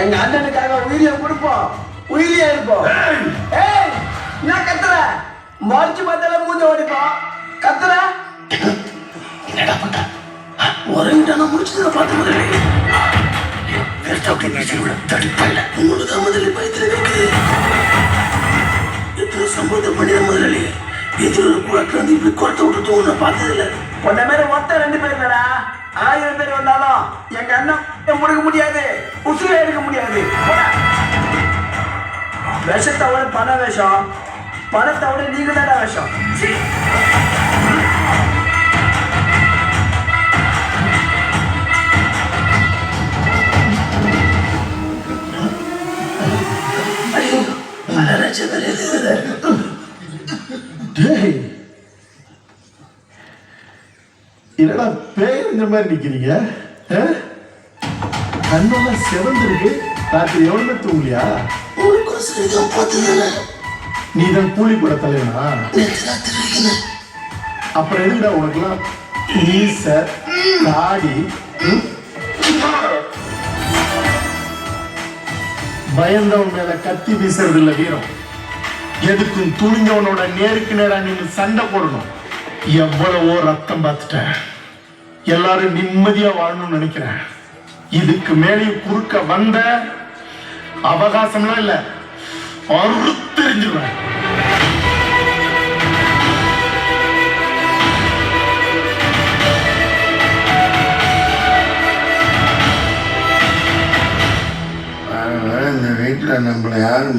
எங்க அண்ணனுக்காக உயிரியை கொடுப்போம், உயிரியா இருப்போம். ஏய் நான் கத்துற மார்ச் பார்த்தால மூஞ்ச ஓடிப்போம் கத்துற. என்னடா பண்ற? உறங்கிட்டா நான் முடிச்சதை பார்த்து முதல்ல தடுப்பல்ல உங்களுதான் முதல்ல பயத்துல வைக்குது. எத்தனை சம்பவத்தை பண்ணிட முதலாளி எதிர குளத்துல வந்து இப்படி குளத்தை விட்டு தூங்க பார்த்ததில்ல. உன்ன மாதிரி மொத்தம் 2 பேர் இல்லடா, 1000 பேர் வந்தாலும் எங்க அண்ணன் முடுக்க முடியாது, உசுரை எடுக்க முடியாது. விஷத்தை விட பண விஷம், பணத்தை விட நீங்க தானே விஷம். என்னடா பேருங்கிற மாதிரி நிக்கிறீங்க? கண்ணெல்லாம் செவந்திருக்கு. ராத்திரி எவ்வளவு தூங்கலையா? நீ தான் கூலி கூட தலைவனா? அப்புறம் எதுக்குடா உனக்குலாம் மீச தாடி? பயந்தவன் மேல கத்தி வீசுறது இல்ல வீரம். எதுக்கும் துணிஞ்சவனோட நேருக்கு நேரா நீங்க சண்டை போடணும். எவ்வளவோ ரத்தம் பார்த்துட்டேன். எல்லாரும் நிம்மதியா வாழணும்னு நினைக்கிறேன். இதுக்கு மேலே குறுக்க வந்த அவகாசம்லாம் இல்ல, அறுத்தெறிஞ்சிருவேன். இந்த வீட்டுல நம்மள யாரும்